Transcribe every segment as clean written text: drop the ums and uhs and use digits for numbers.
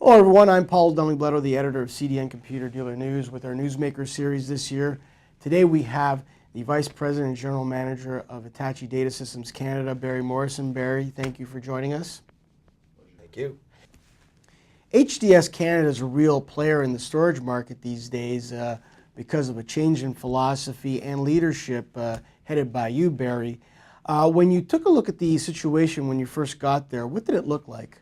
Hello everyone, I'm Paul Dunley-Bletto, the editor of CDN Computer Dealer News with our Newsmaker series this year. Today we have the Vice President and General Manager of Hitachi Data Systems Canada, Barry Morrison. Barry, thank you for joining us. Thank you. HDS Canada is a real player in the storage market these days because of a change in philosophy and leadership headed by you, Barry. When you took a look at the situation when you first got there, what did it look like?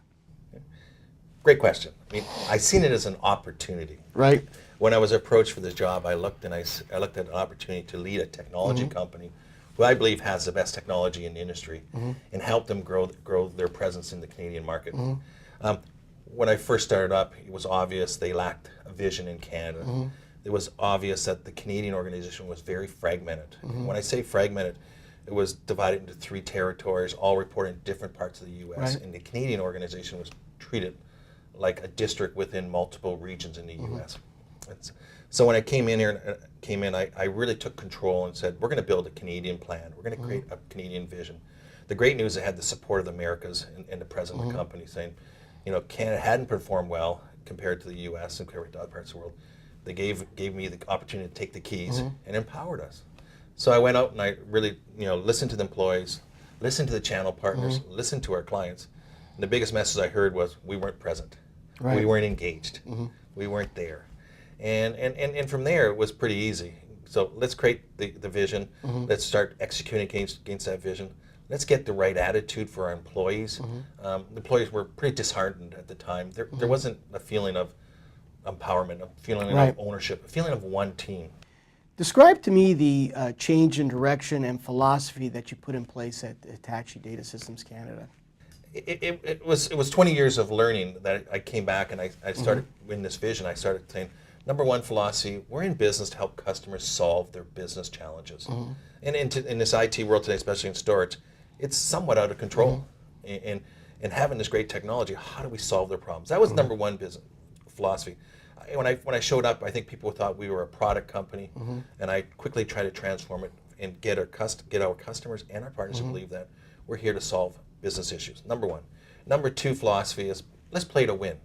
Great question. I mean, I seen it as an opportunity. Right. When I was approached for this job, I looked at an opportunity to lead a technology company who I believe has the best technology in the industry and help them grow their presence in the Canadian market. When I first started up, it was obvious they lacked a vision in Canada. It was obvious that the Canadian organization was very fragmented. When I say fragmented, it was divided into 3 territories, all reporting to different parts of the U.S. Right. And the Canadian organization was treated like a district within multiple regions in the U.S. So when I came in here, I really took control and said, we're going to build a Canadian plan. We're going to create a Canadian vision. The great news, I had the support of the Americas and the president of the company saying, you know, Canada hadn't performed well compared to the U.S. and compared to other parts of the world. They gave me the opportunity to take the keys and empowered us. So I went out and I really, listened to the employees, listened to the channel partners, listened to our clients. And the biggest message I heard was we weren't present. Right. We weren't engaged. We weren't there. And from there, it was pretty easy. So let's create the vision. Let's start executing against that vision. Let's get the right attitude for our employees. The employees were pretty disheartened at the time. There wasn't a feeling of empowerment, a feeling of ownership, a feeling of one team. Describe to me the change in direction and philosophy that you put in place at Hitachi Data Systems Canada. It was 20 years of learning that I came back and I started in this vision. I started saying, number one philosophy, we're in business to help customers solve their business challenges. And in this IT world today, especially in storage, it's somewhat out of control. And having this great technology, how do we solve their problems? That was number one business philosophy. When I showed up, I think people thought we were a product company, and I quickly tried to transform it and get our customers and our partners to believe that we're here to solve business issues, number one. Number two philosophy is let's play to win.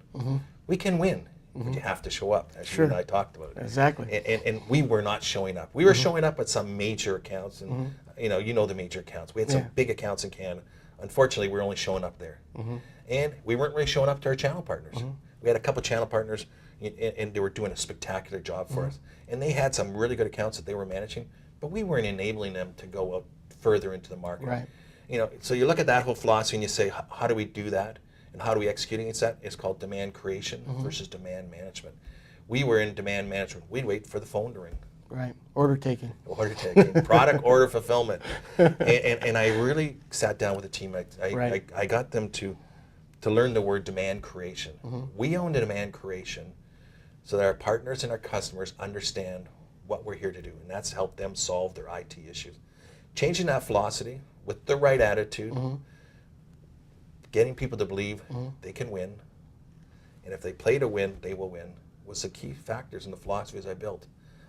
We can win, but you have to show up, as you and I talked about. Exactly. And we were not showing up. We were showing up at some major accounts, and you know the major accounts. We had some big accounts in Canada. Unfortunately, we were only showing up there. And we weren't really showing up to our channel partners. We had a couple channel partners, and they were doing a spectacular job for us. And they had some really good accounts that they were managing, but we weren't enabling them to go out further into the market. Right. So you look at that whole philosophy and you say, how do we do that? And how do we execute against that? It's called demand creation versus demand management. We were in demand management. We'd wait for the phone to ring. Right. Order taking. Order taking. Product order fulfillment. And I really sat down with the team. I got them to learn the word demand creation. We own the demand creation so that our partners and our customers understand what we're here to do. And that's help them solve their IT issues. Changing that philosophy with the right attitude, getting people to believe they can win, and if they play to win, they will win, was the key factors in the philosophies I built.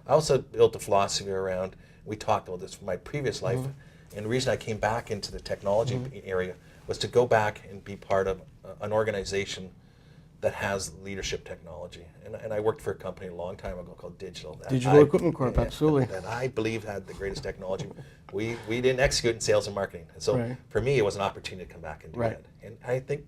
I also built a philosophy around, we talked about this from my previous life, and the reason I came back into the technology area was to go back and be part of an organization that has leadership technology. And I worked for a company a long time ago called Digital Equipment Corp, absolutely. That I believe had the greatest technology. We didn't execute in sales and marketing. And so for me, it was an opportunity to come back and do that. And I think,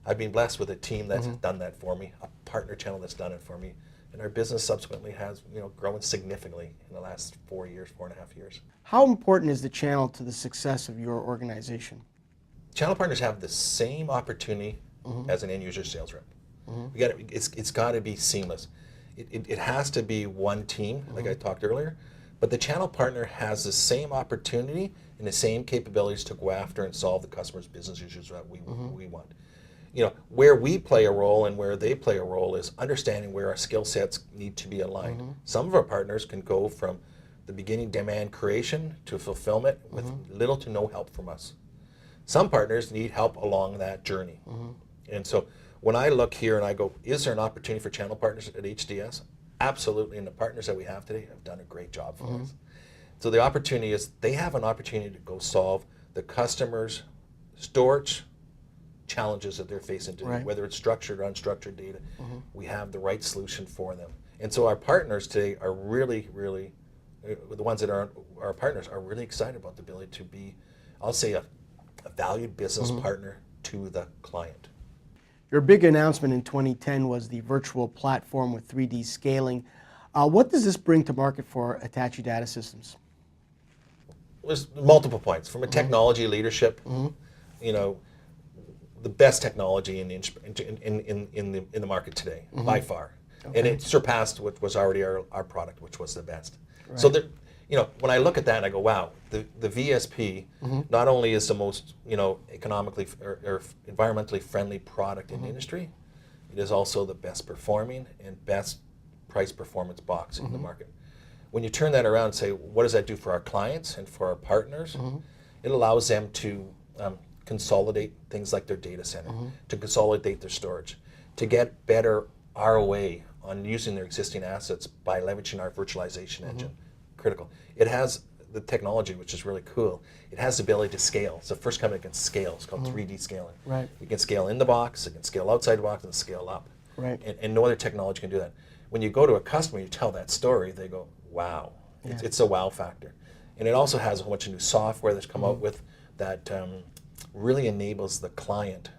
I've been blessed with a team that's done that for me, a partner channel that's done it for me. And our business subsequently has, grown significantly in the last 4.5 years. How important is the channel to the success of your organization? Channel partners have the same opportunity as an end user sales rep. It's got to be seamless. It has to be one team, like I talked earlier, but the channel partner has the same opportunity and the same capabilities to go after and solve the customer's business issues that we want. Where we play a role and where they play a role is understanding where our skill sets need to be aligned. Some of our partners can go from the beginning demand creation to fulfillment with little to no help from us. Some partners need help along that journey. And so when I look here and I go, is there an opportunity for channel partners at HDS? Absolutely, and the partners that we have today have done a great job for us. So the opportunity is they have an opportunity to go solve the customer's storage, challenges that they're facing today, Right. whether it's structured or unstructured data. We have the right solution for them. And so our partners today are really, really, the ones that are our partners are really excited about the ability to be, I'll say, a valued business partner to the client. Your big announcement in 2010 was the virtual platform with 3D scaling. What does this bring to market for Hitachi Data Systems? There's multiple points. From a technology leadership, you know, the best technology in the market today, by far. Okay. And it surpassed what was already our product, which was the best. Right. So there, you know, when I look at that and I go, wow, the VSP not only is the most, you know, economically or environmentally friendly product in the industry, it is also the best performing and best price performance box in the market. When you turn that around and say, what does that do for our clients and for our partners? It allows them to consolidate things like their data center, to consolidate their storage, to get better ROA on using their existing assets by leveraging our virtualization engine. Critical. It has the technology, which is really cool. It has the ability to scale. It's the first company that can scale. It's called 3D scaling. Right. You can scale in the box, it can scale outside the box, and scale up. Right. And no other technology can do that. When you go to a customer, you tell that story, they go, wow. Yeah. It's a wow factor. And it also has a whole bunch of new software that's come out with that really enables the client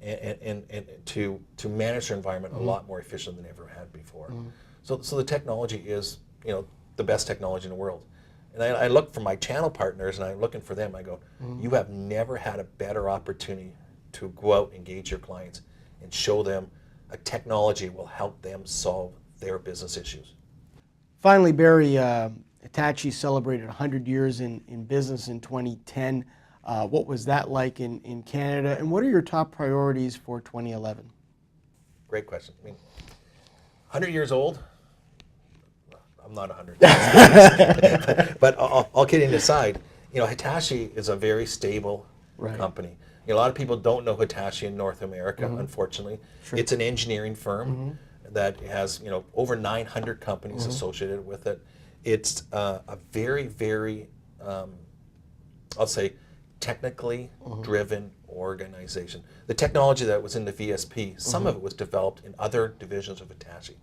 and to manage their environment a lot more efficient than they ever had before. So the technology is, you know, the best technology in the world. And I look for my channel partners and I'm looking for them. I go, you have never had a better opportunity to go out, engage your clients, and show them a technology will help them solve their business issues. Finally, Barry, Hitachi celebrated 100 years in business in 2010. What was that like in Canada, and what are your top priorities for 2011? Great question. I mean, 100 years old? I'm not 100. But all kidding aside, you know, Hitachi is a very stable company. You know, a lot of people don't know Hitachi in North America, unfortunately. Sure. It's an engineering firm that has, you know, over 900 companies associated with it. It's a very, very, I'll say, technically driven organization. The technology that was in the VSP, some of it was developed in other divisions of Hitachi.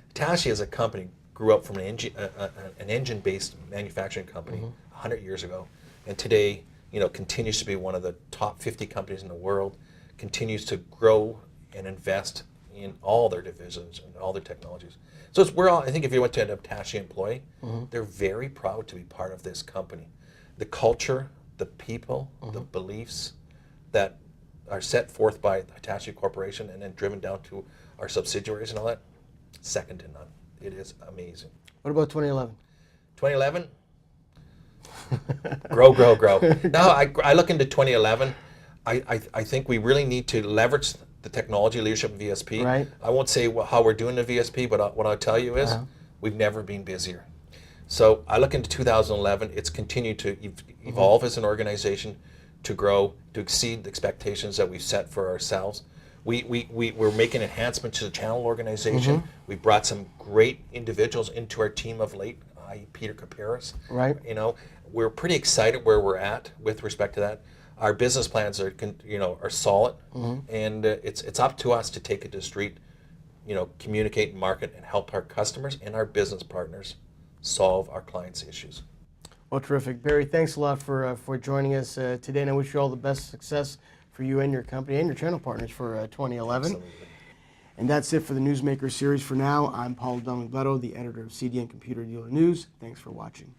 Hitachi as a company grew up from an engine-based manufacturing company 100 years ago, and today, you know, continues to be one of the top 50 companies in the world, continues to grow and invest in all their divisions and all their technologies. So it's, we're all, I think if you went to an Hitachi employee, they're very proud to be part of this company. The culture, the people, the beliefs that are set forth by the Hitachi Corporation and then driven down to our subsidiaries and all that, second to none. It is amazing. What about 2011? 2011? Grow, grow, grow. Now I look into 2011. I think we really need to leverage the technology leadership in VSP. Right. I won't say how we're doing the VSP, but what I'll tell you is we've never been busier. So I look into 2011. It's continued to evolve as an organization, to grow, to exceed the expectations that we've set for ourselves. We're making enhancements to the channel organization. We brought some great individuals into our team of late, i.e. Peter Kaparis. Right. You know, we're pretty excited where we're at with respect to that. Our business plans are, you know, are solid, and it's up to us to take it to the street, you know, communicate and market and help our customers and our business partners solve our clients' issues. Well, terrific. Barry, thanks a lot for joining us today, and I wish you all the best success for you and your company and your channel partners for 2011. Absolutely. And that's it for the Newsmaker series for now. I'm Paul Dunley-Bletto, the editor of CDN Computer Dealer News. Thanks for watching.